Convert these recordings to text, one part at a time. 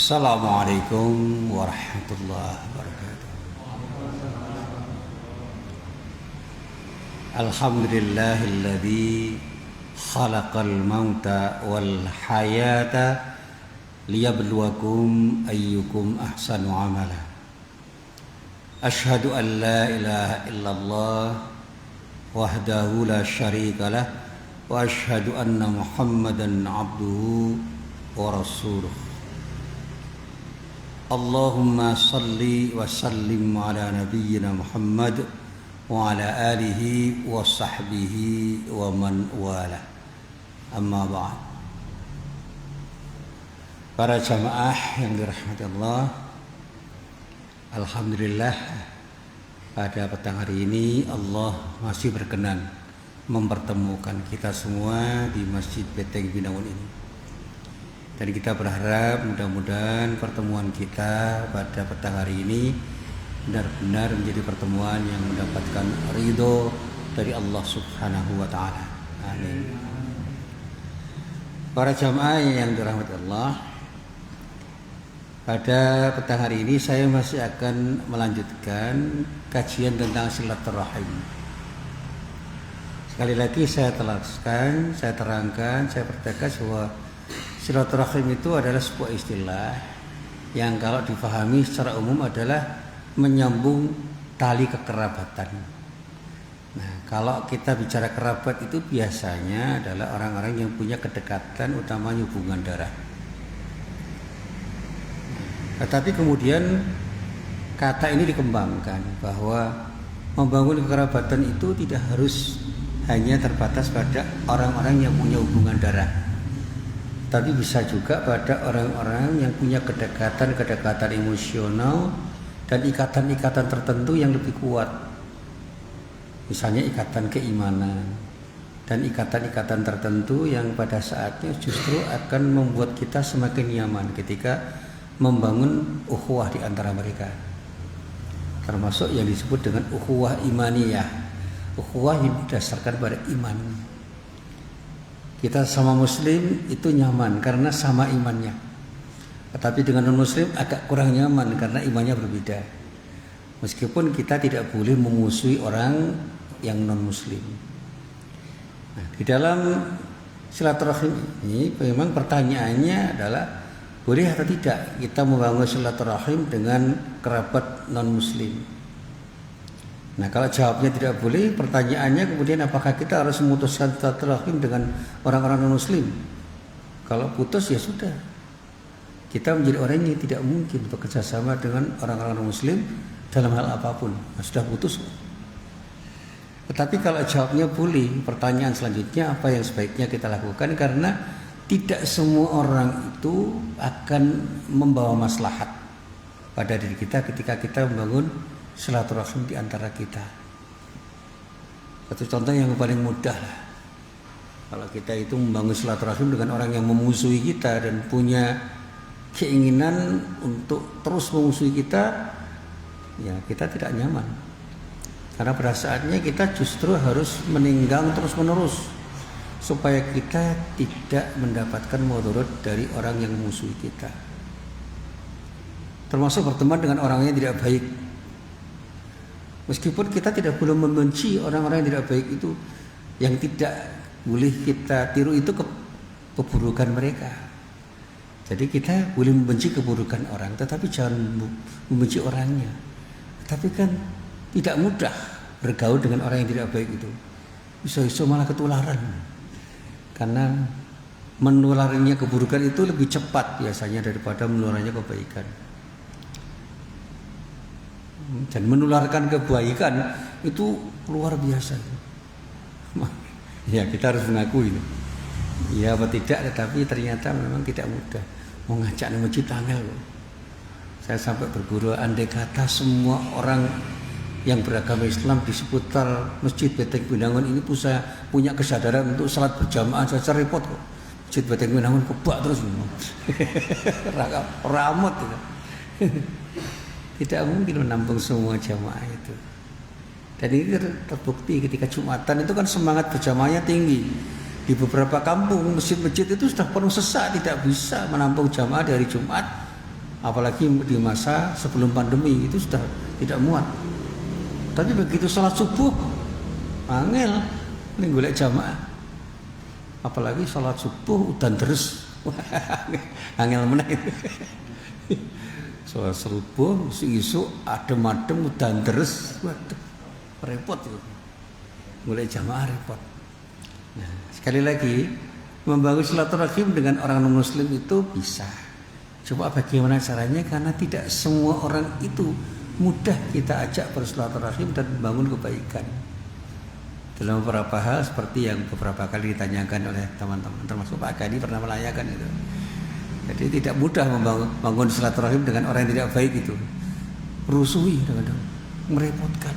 Assalamualaikum warahmatullahi wabarakatuh. Alhamdulillahilladzi khalaqal mauta wal hayata liyabluwakum ayyukum ahsanu amala. Asyhadu an la ilaha illallah wahdahu la syarikalah wa asyhadu anna Muhammadan abduhu wa rasuluh. Allahumma salli wa sallim ala nabiyyina Muhammad wa ala alihi wa sahbihi wa man wala. Amma ba'd. Para jamaah yang dirahmati Allah, alhamdulillah pada petang hari ini Allah masih berkenan mempertemukan kita semua di Masjid Beteng Binangun ini. Dan kita berharap mudah-mudahan pertemuan kita pada petang hari ini benar-benar menjadi pertemuan yang mendapatkan ridho dari Allah Subhanahu wa Ta'ala. Amin. Para jamaah yang dirahmati Allah, pada petang hari ini saya masih akan melanjutkan kajian tentang silaturahim. Sekali lagi saya telaskan, saya terangkan, saya pertegas bahwa silaturahim itu adalah sebuah istilah yang kalau difahami secara umum adalah menyambung tali kekerabatan. Nah, kalau kita bicara kerabat itu biasanya adalah orang-orang yang punya kedekatan, utamanya hubungan darah. Tetapi kemudian kata ini dikembangkan bahwa membangun kekerabatan itu tidak harus hanya terbatas pada orang-orang yang punya hubungan darah, tapi bisa juga pada orang-orang yang punya kedekatan emosional dan ikatan-ikatan tertentu yang lebih kuat. Misalnya ikatan keimanan dan ikatan-ikatan tertentu yang pada saatnya justru akan membuat kita semakin nyaman ketika membangun ukhuwah di antara mereka. Termasuk yang disebut dengan ukhuwah imaniyah, ukhuwah yang didasarkan pada iman. Kita sama muslim itu nyaman karena sama imannya. Tetapi dengan non muslim agak kurang nyaman karena imannya berbeda. Meskipun kita tidak boleh memusuhi orang yang non muslim. Nah, di dalam silaturahim ini memang pertanyaannya adalah boleh atau tidak kita membangun silaturahim dengan kerabat non muslim. Nah, kalau jawabnya tidak boleh, pertanyaannya kemudian apakah kita harus memutuskan silaturahim dengan orang-orang non-muslim? Kalau putus ya sudah, kita menjadi orang yang tidak mungkin bekerja sama dengan orang-orang non-muslim dalam hal apapun. Nah, sudah putus. Tetapi kalau jawabnya boleh, pertanyaan selanjutnya apa yang sebaiknya kita lakukan? Karena tidak semua orang itu akan membawa maslahat pada diri kita ketika kita membangun silaturahim di antara kita. Satu contoh yang paling mudah lah. Kalau kita itu membangun silaturahim dengan orang yang memusuhi kita dan punya keinginan untuk terus memusuhi kita, ya kita tidak nyaman. Karena pada saatnya kita justru harus meninggang terus-menerus supaya kita tidak mendapatkan mudarat dari orang yang memusuhi kita. Termasuk berteman dengan orang yang tidak baik. Meskipun kita tidak boleh membenci orang-orang yang tidak baik itu, yang tidak boleh kita tiru itu keburukan mereka. Jadi kita boleh membenci keburukan orang, tetapi jangan membenci orangnya. Tapi kan tidak mudah bergaul dengan orang yang tidak baik itu. Bisa-bisa malah ketularan. Karena menularinya keburukan itu lebih cepat biasanya daripada menularinya kebaikan. Dan menularkan kebaikan itu luar biasa. Ya, kita harus mengakui itu. Ya apa tidak, tetapi ternyata memang tidak mudah. Mau ngajak ke masjid angel. Saya sampai berguru, andai kata semua orang yang beragama Islam di seputar Masjid Beteng Binangun ini punya kesadaran untuk salat berjamaah saja repot kok. Masjid Beteng Binangun kebak terus. Ramot itu. Tidak mungkin menampung semua jamaah itu. Dan ini terbukti ketika Jumatan itu kan semangat berjamaahnya tinggi. Di beberapa kampung masjid-masjid itu sudah penuh sesak, tidak bisa menampung jamaah dari Jumat Apalagi di masa sebelum pandemi itu sudah tidak muat. Tapi begitu sholat subuh, angel ning golek jamaah. Apalagi sholat subuh udan terus. Angel meneh. Sholat subuh isu adem-adem udan terus. Waduh, repot itu. Golek jamaah repot. Nah, sekali lagi membangun silaturahim dengan orang non muslim itu bisa. Coba bagaimana caranya, karena tidak semua orang itu mudah kita ajak bersilaturahim dan membangun kebaikan. Dalam beberapa hal seperti yang beberapa kali ditanyakan oleh teman-teman, termasuk Pak Gani pernah melayakan itu. Jadi tidak mudah membangun silaturahim dengan orang yang tidak baik itu. Rusui kadang-kadang, merepotkan.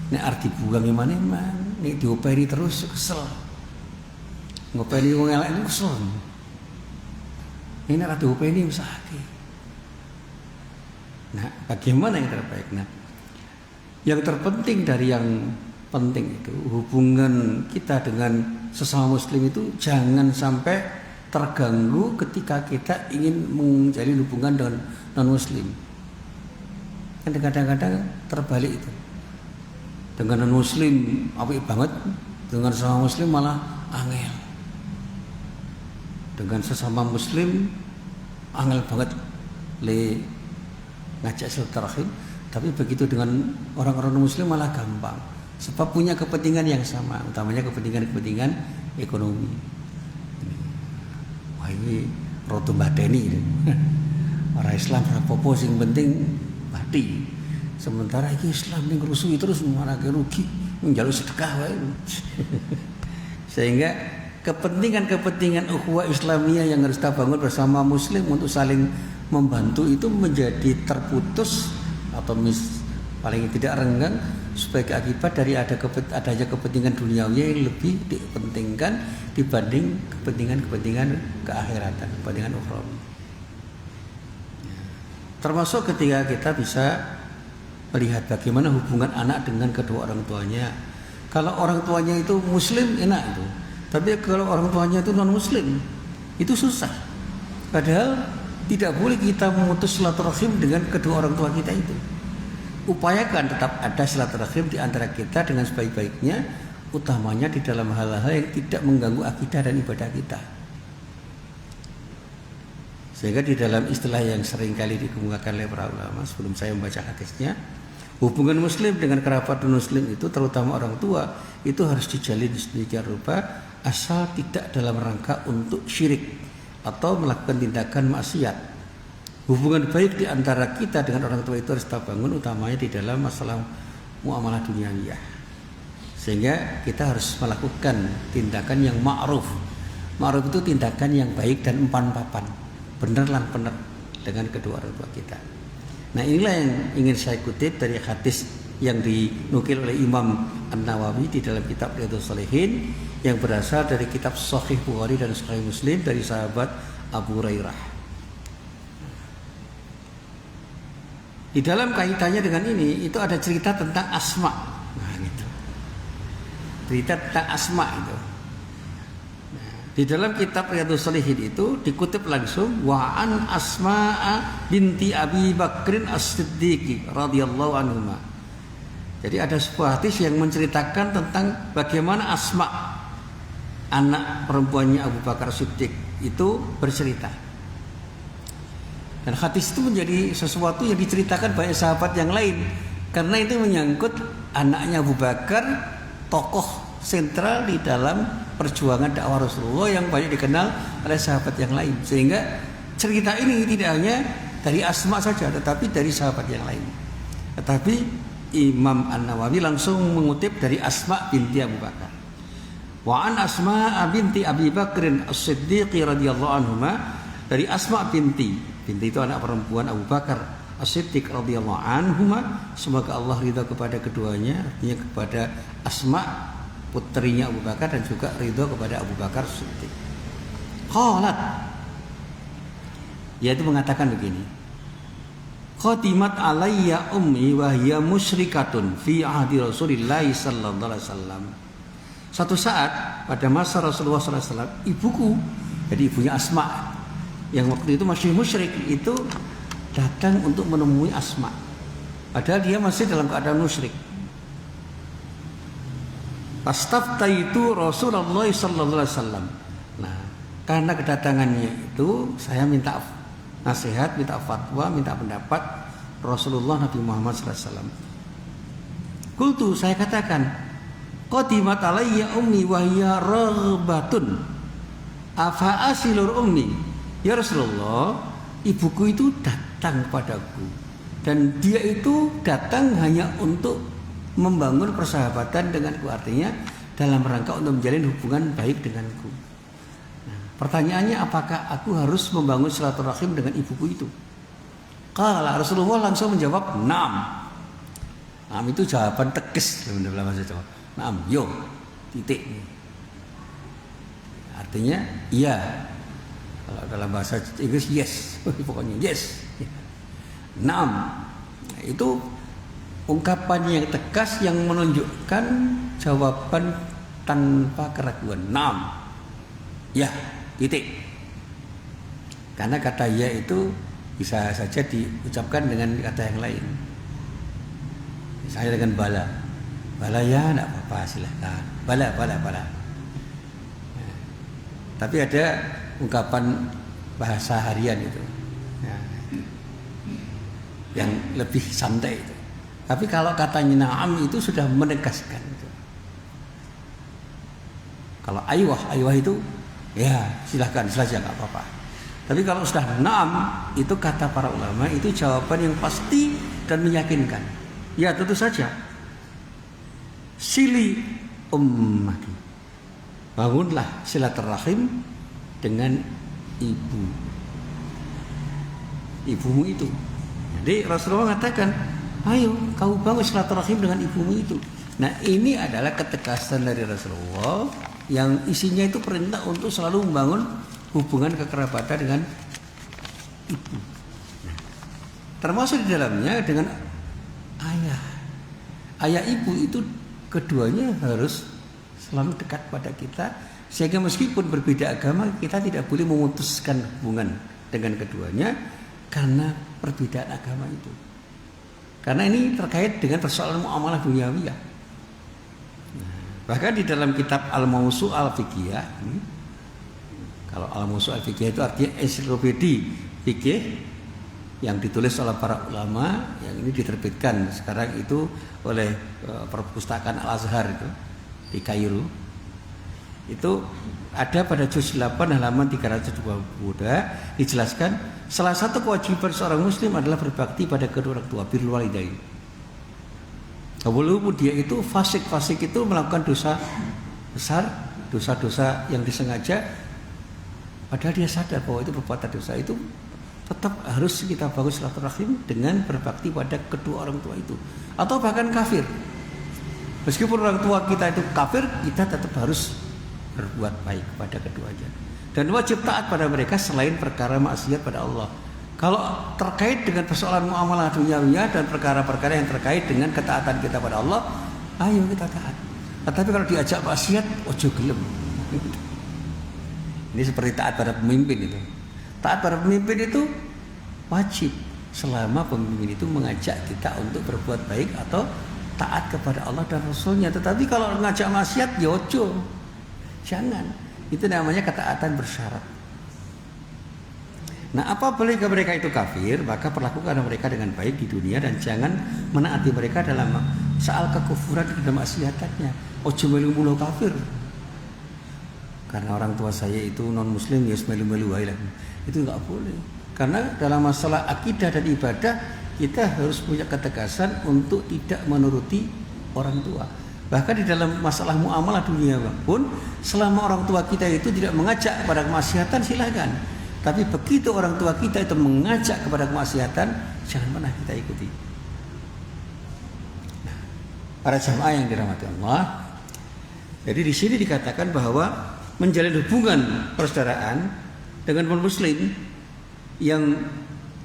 Nek arti buang gimana emang, nek dioperi terus kesel. Ngoperi wong elek ini kesel. Ini nek dioperi usahake. Nah, bagaimana yang terbaik? Nah, yang terpenting dari yang penting itu hubungan kita dengan sesama muslim itu jangan sampai terganggu ketika kita ingin menjalin hubungan dengan non muslim. Kan kadang-kadang terbalik itu. Dengan non muslim apik banget, dengan sesama muslim malah angel. Dengan sesama muslim angel banget le ngajak silaturahim, tapi begitu dengan orang-orang non muslim malah gampang. Sebab punya kepentingan yang sama, utamanya kepentingan ekonomi. Wah, ini roto badeni. Orang Islam rapopo sing penting mati. Sementara iki Islam ning rusui terus malah rugi, njaluk sedekah wae. Sehingga kepentingan ukhuwah Islamiyah yang harus kita bangun bersama muslim untuk saling membantu itu menjadi terputus atau paling tidak renggang sebagai akibat dari adanya kepentingan duniawi yang lebih dipentingkan dibanding kepentingan keakhiratan, kepentingan ukhrawi. Termasuk ketika kita bisa melihat bagaimana hubungan anak dengan kedua orang tuanya. Kalau orang tuanya itu muslim enak itu, tapi kalau orang tuanya itu non muslim itu susah. Padahal tidak boleh kita memutus silaturahim dengan kedua orang tua kita itu. Upayakan tetap ada silaturahim di antara kita dengan sebaik-baiknya, utamanya di dalam hal-hal yang tidak mengganggu akidah dan ibadah kita. Sehingga di dalam istilah yang sering kali dikemukakan oleh para ulama sebelum saya membaca hadisnya, hubungan muslim dengan kerabat non-muslim itu terutama orang tua itu harus dijalin sedemikian rupa asal tidak dalam rangka untuk syirik atau melakukan tindakan maksiat. Hubungan baik di antara kita dengan orang tua itu harus kita bangun utamanya di dalam masalah muamalah duniawiyah. Sehingga kita harus melakukan tindakan yang ma'ruf. Ma'ruf itu tindakan yang baik dan empan papan. Benar dengan kedua orang tua kita. Nah, inilah yang ingin saya kutip dari hadis yang dinukil oleh Imam An-Nawawi di dalam kitab Riyadhus Shalihin yang berasal dari kitab Sahih Bukhari dan Sahih Muslim dari sahabat Abu Hurairah. Di dalam kaitannya dengan ini itu ada cerita tentang Asma. Nah, gitu. Cerita tentang Asma itu. Di dalam kitab Riyadhus Shalihin itu dikutip langsung wa an Asma'a binti Abi Bakrin As-Siddiq radhiyallahu anhuma. Jadi ada sebuah hadis yang menceritakan tentang bagaimana Asma, anak perempuannya Abu Bakar Siddiq itu bercerita. Dan hadis itu menjadi sesuatu yang diceritakan banyak sahabat yang lain karena itu menyangkut anaknya Abu Bakar, tokoh sentral di dalam perjuangan dakwah Rasulullah yang banyak dikenal oleh sahabat yang lain. Sehingga cerita ini tidak hanya dari Asma saja tetapi dari sahabat yang lain. Tetapi Imam An-Nawawi langsung mengutip dari Asma binti Abu Bakar. Wa an Asma binti Abi Bakrin As-Siddiq radhiyallahu anhuma, dari Asma binti itu anak perempuan Abu Bakar As-Siddiq radhiyallahu anhuma, semoga Allah ridha kepada keduanya, artinya kepada Asma putrinya Abu Bakar dan juga ridho kepada Abu Bakar Siddiq. Qalat, yaitu mengatakan begini, khatimat alayya ummi wa hiya musyrikatun fi ahdi Rasulillah sallallahu alaihi wasallam. Suatu saat pada masa Rasulullah sallallahu alaihi wasallam, ibuku, jadi ibunya Asma, yang waktu itu masih musyrik itu datang untuk menemui Asma. Padahal dia masih dalam keadaan musyrik. Fastaftaitu Rasulullah sallallahu alaihi wasallam. Nah, karena kedatangannya itu saya minta nasihat, minta fatwa, minta pendapat Rasulullah Nabi Muhammad sallallahu alaihi wasallam. Qultu, saya katakan, qadimat alayya ummi wa hiya raghbatun. Afa asilur ummi? Ya Rasulullah, ibuku itu datang padaku dan dia itu datang hanya untuk membangun persahabatan denganku, artinya dalam rangka untuk menjalin hubungan baik denganku. Nah, pertanyaannya, apakah aku harus membangun silaturahim dengan ibuku itu? Qala, Rasulullah langsung menjawab, "Naam." Naam itu jawaban tegas dalam bahasa Jawa. Naam, yo, titik. Artinya iya. Kalau dalam bahasa Inggris yes, pokoknya yes. Naam, itu ungkapan yang tegas yang menunjukkan jawaban tanpa keraguan. Naam, ya, titik. Karena kata ya itu bisa saja diucapkan dengan kata yang lain. Misalnya dengan bala. Bala ya, tidak apa-apa, silahkan. Bala. Tapi ada ungkapan bahasa harian itu, yang lebih santai itu. Tapi kalau katanya na'am itu sudah menegaskan itu. Kalau aywah itu ya silahkan saja, nggak apa-apa. Tapi kalau sudah na'am itu kata para ulama itu jawaban yang pasti dan meyakinkan. Ya tentu saja. Sili ummaki, bangunlah silaturahim dengan ibumu itu. Jadi Rasulullah mengatakan, ayo kau bangun silaturahim dengan ibumu itu. Nah, ini adalah ketegasan dari Rasulullah yang isinya itu perintah untuk selalu membangun hubungan kekerabatan dengan ibu. Nah, termasuk di dalamnya dengan ayah. Ayah ibu itu keduanya harus selalu dekat pada kita, sehingga meskipun berbeda agama kita tidak boleh memutuskan hubungan dengan keduanya karena perbedaan agama itu. Karena ini terkait dengan persoalan muamalah duniawiyah. Bahkan di dalam kitab Al-Mawsu' Al-Fiqhiyah, kalau Al-Mawsu' Al-Fiqhiyah itu artinya ensiklopedi fikih yang ditulis oleh para ulama, yang ini diterbitkan sekarang itu oleh perpustakaan Al-Azhar itu di Kairo. Itu ada pada juz 8 halaman 322 dijelaskan salah satu kewajiban seorang muslim adalah berbakti pada kedua orang tua, birrul walidain. Walaupun dia itu fasik itu melakukan dosa besar, dosa-dosa yang disengaja, padahal dia sadar bahwa itu perbuatan dosa, itu tetap harus kita bangun silaturahim dengan berbakti pada kedua orang tua itu, atau bahkan kafir. Meskipun orang tua kita itu kafir, kita tetap harus berbuat baik pada keduanya dan wajib taat pada mereka selain perkara maksiat pada Allah. Kalau terkait dengan persoalan muamalah duniawiyah dan perkara-perkara yang terkait dengan ketaatan kita pada Allah, ayo kita taat. Tetapi kalau diajak maksiat, ojo gelem. Ini seperti taat pada pemimpin itu. Taat pada pemimpin itu wajib selama pemimpin itu mengajak kita untuk berbuat baik atau taat kepada Allah dan Rasulnya. Tetapi kalau ngajak maksiat, ya ojo, jangan. Itu namanya ketaatan bersyarat. Nah, apabila mereka itu kafir, maka perlakukan mereka dengan baik di dunia dan jangan menaati mereka dalam soal kekufuran dan maksiatannya. Ojo melu-melu kafir. Karena orang tua saya itu non muslim, ya melu-melu wae lah. Itu enggak boleh. Karena dalam masalah akidah dan ibadah kita harus punya ketegasan untuk tidak menuruti orang tua. Bahkan di dalam masalah muamalah dunia pun, selama orang tua kita itu tidak mengajak kepada kemaksiatan, silakan. Tapi begitu orang tua kita itu mengajak kepada kemaksiatan, jangan pernah kita ikuti. Nah, para jamaah yang dirahmati Allah, jadi di sini dikatakan bahwa menjalin hubungan persaudaraan dengan non-muslim yang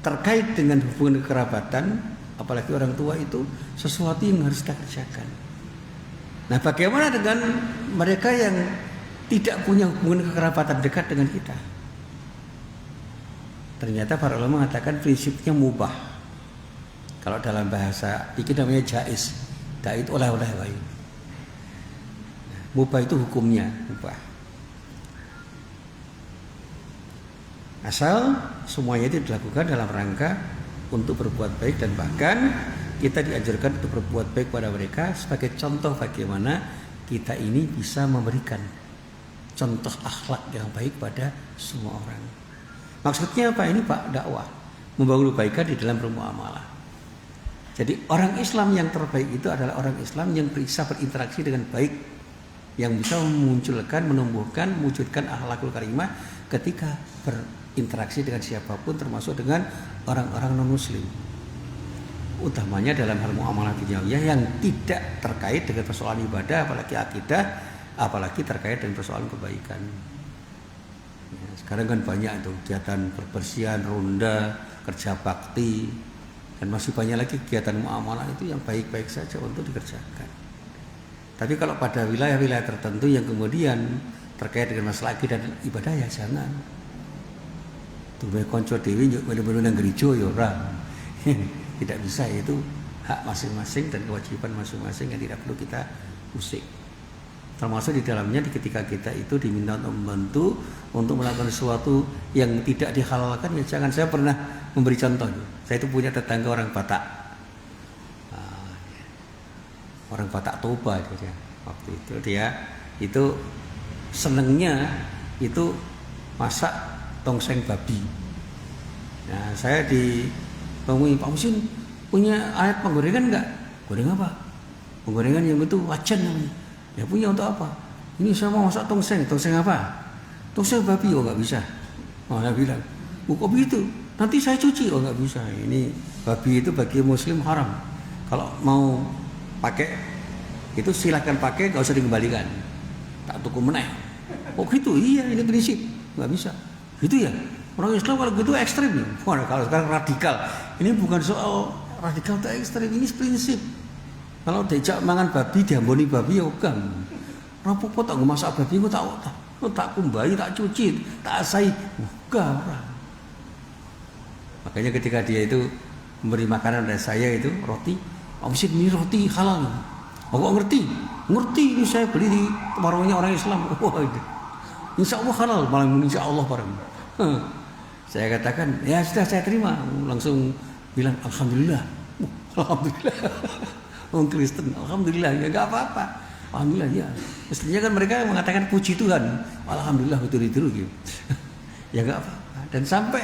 terkait dengan hubungan kekerabatan, apalagi orang tua, itu sesuatu yang harus kita kerjakan. Nah, bagaimana dengan mereka yang tidak punya hubungan kekerabatan dekat dengan kita? ternyata para ulama mengatakan prinsipnya mubah. Kalau dalam bahasa ini namanya jaiz. Itu oleh-oleh wae. Mubah itu hukumnya mubah. Asal semuanya itu dilakukan dalam rangka untuk berbuat baik, dan bahkan kita diajarkan untuk berbuat baik pada mereka sebagai contoh bagaimana kita ini bisa memberikan contoh akhlak yang baik pada semua orang. Maksudnya apa ini Pak? Dakwah, membangun kebaikan di dalam bermuamalah. Jadi orang Islam yang terbaik itu adalah orang Islam yang bisa berinteraksi dengan baik, yang bisa memunculkan, menumbuhkan, mewujudkan akhlakul karimah ketika berinteraksi dengan siapapun, termasuk dengan orang-orang non-muslim, utamanya dalam hal muamalah duniawiyah yang tidak terkait dengan persoalan ibadah, apalagi akidah, apalagi terkait dengan persoalan kebaikan. Ya, sekarang kan banyak tuh kegiatan perbersihan, ronda, kerja bakti, dan masih banyak lagi kegiatan muamalah itu yang baik-baik saja untuk dikerjakan. Tapi kalau pada wilayah-wilayah tertentu yang kemudian terkait dengan masalah akidah dan ibadah, ya jangan. Tuh konco dewi yuk melu-melu nang gereja ya ora. Tidak bisa, itu hak masing-masing dan kewajiban masing-masing yang tidak perlu kita usik. Termasuk di dalamnya ketika kita itu diminta untuk membantu untuk melakukan sesuatu yang tidak dihalalkan, ya jangan. Saya pernah memberi contoh. Saya itu punya tetangga orang Batak. Orang Batak Toba dia. Waktu itu dia itu senengnya itu masak tongseng babi. Nah, saya ditemui, Pak Musin punya alat penggorengan enggak? Goreng apa? Penggorengan yang itu wajan namanya. Ya punya, untuk apa? Ini saya mau masak tongseng. Tongseng apa? Tongseng babi. Oh enggak bisa. Oh, saya bilang, kok begitu? Nanti saya cuci. Oh enggak bisa. Ini babi itu bagi muslim haram. Kalau mau pakai itu silahkan pakai, enggak usah dikembalikan. Tak tuku meneh. Oh gitu? Iya, ini prinsip. Enggak bisa. Gitu ya? Orang Islam kalau gitu ekstrim. Wah, kalau sekarang radikal. Ini bukan soal radikal atau ekstrim, ini prinsip. Kalau diajak mangan babi, diamboni babi, ya bukan. Rapopo tak masak babi, tak kumbai, tak cuci, tak asai. Bukan. Makanya ketika dia itu memberi makanan pada saya itu roti, Om Sid, ini roti halal. Oh, kok ngerti? Ngerti, ini saya beli di warungnya orang Islam. Wah, itu. Insya Allah halal, malah insya Allah bareng. Saya katakan, ya sudah, saya terima. Langsung bilang alhamdulillah. Alhamdulillah. Orang Kristen, alhamdulillah, ya enggak apa-apa. Alhamdulillah, ya. Mestinya kan mereka mengatakan puji Tuhan. Alhamdulillah, betul-betul gitu. Ya enggak apa-apa. Dan sampai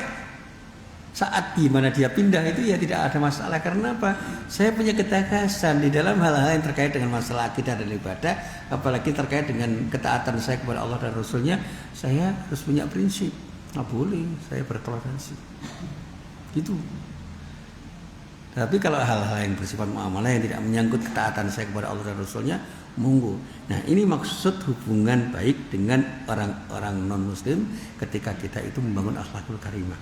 saat di mana dia pindah itu ya tidak ada masalah. Karena apa? Saya punya ketegasan di dalam hal-hal yang terkait dengan masalah akidah dan ibadah, apalagi terkait dengan ketaatan saya kepada Allah dan Rasulnya, saya harus punya prinsip. Nggak boleh saya bertoleransi. Gitu. Tapi kalau hal-hal yang bersifat muamalah yang tidak menyangkut ketaatan saya kepada Allah dan Rasulnya, monggo. Nah, ini maksud hubungan baik dengan orang-orang non-muslim ketika kita itu membangun akhlakul karimah.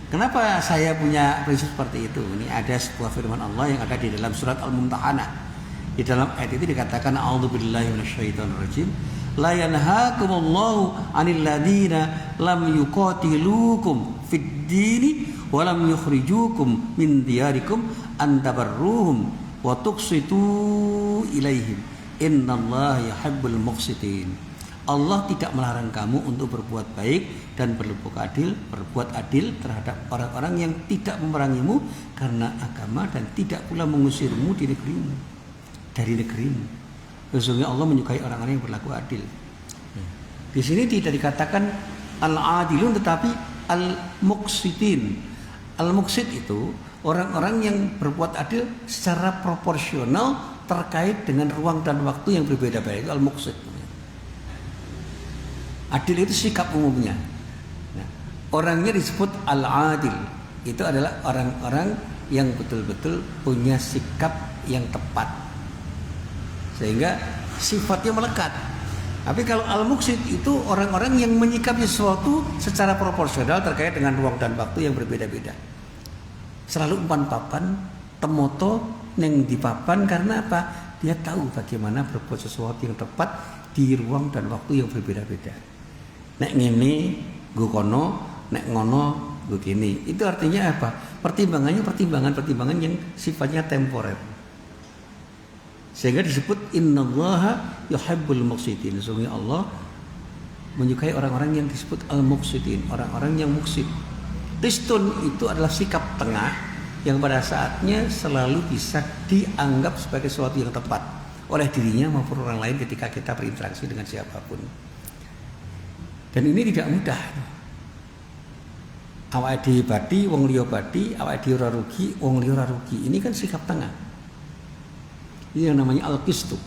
Kenapa saya punya prinsip seperti itu? Ini ada sebuah firman Allah yang ada di dalam surat Al-Mumtahanah. Di dalam ayat itu dikatakan, a'udzubillahi minasyaitonirrajim. La yanhaakumullahu 'anil ladzina lam yuqatilukum fid dini wa lam yukhrijukum min diyarikum an tabarruhum wa tuqsitu ilaihim. Innallaha yuhibbul muqsitin. Allah tidak melarang kamu untuk berbuat baik dan berbuat adil terhadap orang-orang yang tidak memerangimu karena agama dan tidak pula mengusirmu dari negerimu. Sesungguhnya Allah menyukai orang-orang yang berlaku adil. Di sini tidak dikatakan al-adilun tetapi al-muqsitin. Al-muqsit itu orang-orang yang berbuat adil secara proporsional terkait dengan ruang dan waktu yang berbeda-beda. Itu al-muqsit. Adil itu sikap umumnya. Nah, orangnya disebut al-adil. Itu adalah orang-orang yang betul-betul punya sikap yang tepat. Sehingga sifatnya melekat. Tapi kalau al-muqsit itu orang-orang yang menyikapi sesuatu secara proporsional terkait dengan ruang dan waktu yang berbeda-beda. Selalu umpan papan, temoto neng di papan, karena apa? Dia tahu bagaimana berbuat sesuatu yang tepat di ruang dan waktu yang berbeda-beda. nek ngene nggo kono, nek ngono nggo kene. Itu artinya apa? Pertimbangan yang sifatnya temporer. Sehingga disebut innallaha yuhibbul muqsitin. Sesungguhnya Allah menyukai orang-orang yang disebut al-muqsitin, orang-orang yang muksid. Qistun itu adalah sikap tengah yang pada saatnya selalu bisa dianggap sebagai sesuatu yang tepat oleh dirinya maupun orang lain ketika kita berinteraksi dengan siapapun. Dan ini tidak mudah. Awake dhewe bati, wong liya bati, awake dhewe ora rugi, wong liya ora rugi. Ini kan sikap tengah. Ini yang namanya al-qistu.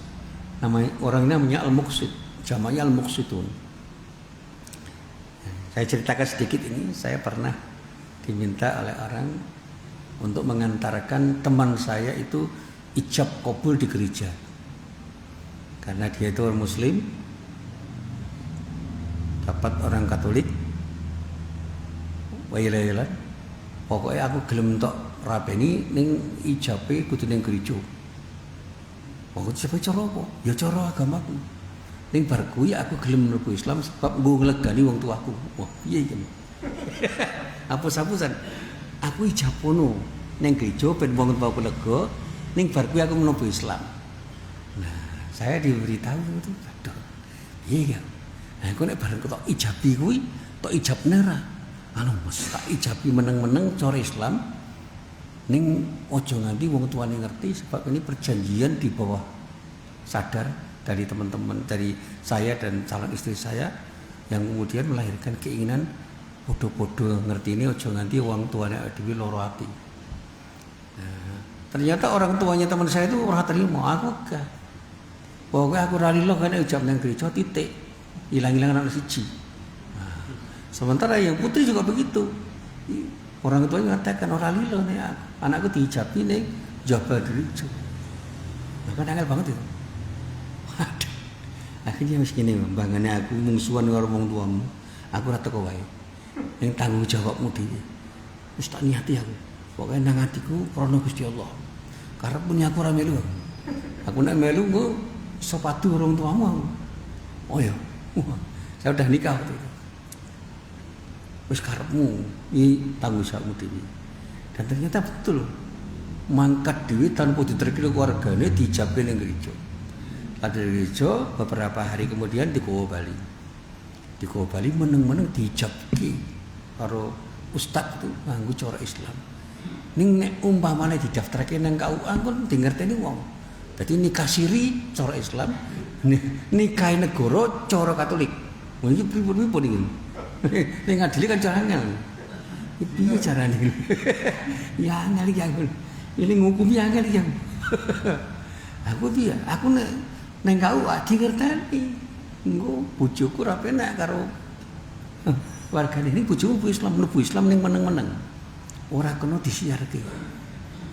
Orang namanya al-muqsid, jamaknya al-muqsidun. Saya ceritakan sedikit ini, saya pernah diminta oleh orang untuk mengantarkan teman saya itu ijab qabul di gereja. Karena dia itu orang muslim, dapat orang Katolik, wailah-wailah. Pokoknya aku gelem tok rabeni ning ijabe kudu ning gereja. Pokoknya siapa cara apa? Ya cara agamaku. Ning bar kuwi aku gelem mlebu Islam sebab nggo nglegani wong tuaku. Wah, piye iki? Hapus-hapusan. Aku ijabono ning gereja ben wong tuaku lega, ning bar kuwi aku mlebu Islam. Nah, saya diberitahu itu, aduh. Piye ya? Nah, aku nek bareng ketok ijabi kuwi, tok ijab nera. Anu mesti tak ijabi meneng-meneng cara Islam. Ning ojo nganti wong tuane ngerti sebab ini perjanjian di bawah sadar dari teman-teman, dari saya dan calon istri saya yang kemudian melahirkan keinginan bodoh-bodoh ngerti ini ojo nganti wong tuane dhewe loro ati. Nah, ternyata orang tuanya teman saya itu ora terima, aku gak. Pokoknya aku ra lilo kan ijab nang gereja titik. Hilang-hilang anak siji. Nah, sementara yang putri juga begitu. Orang tuanya mengatakan orang lilo nih anakku diijabi nih jabal gereja. Nah, kan angel banget itu. Waduh. Akhirnya wis kene mbangane aku mungsuhan karo wong tuamu. Aku ora teko wae. Ning tanggung jawabmu dhewe. Wis tak niati aku. Pokoke nang atiku krana Gusti Allah. Karep punya aku ora melu. Aku nek melu engko iso padu wong tuamu aku. Oh ya. Saya udah nikah waktu itu. Wis karepmu, iki tanggung jawabmu dhewe. Dan ternyata betul. Mangkat dhewe tanpa diterkira keluargane dijabe ning gereja. Pada gereja beberapa hari kemudian di Goa Bali. Di Goa Bali meneng-meneng dijabke karo ustaz itu nganggo cara Islam. Ning nek umpamane didaftarke nang KUA kon dingerteni wong. Dadi nikah siri cara Islam, nikah negara cara Katolik. Wong iki pripun-pripun iki. Ning ngadili kan cara angel. Iki piye carane? Ya angel iki aku. Ini ngukumi angel iki. Aku piye? Aku nek nang KUA dingerteni. Engko bojoku ora penak karo wargane ini bojoku Islam, mlebu Islam ning meneng-meneng. Ora kena disiarke.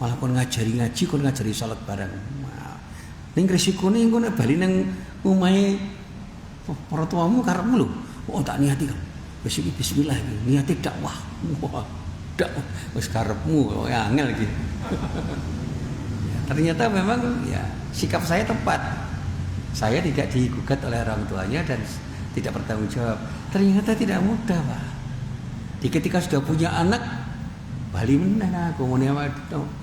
Malah kon ngajari ngaji, kon ngajari salat bareng. Ning risikone engko nek bali nang omahe para tuamu karepmu lho. Oh tak niati kan. Wis iki bismillah iki, niati dakwah. Wah, dakwah wis karepmu ya angel iki. Ya, ternyata memang ya sikap saya tepat. Saya tidak digugat oleh orang tuanya dan tidak bertanggung jawab. Ternyata tidak mudah, Pak. Ketika sudah punya anak bali meneh aku ngene wae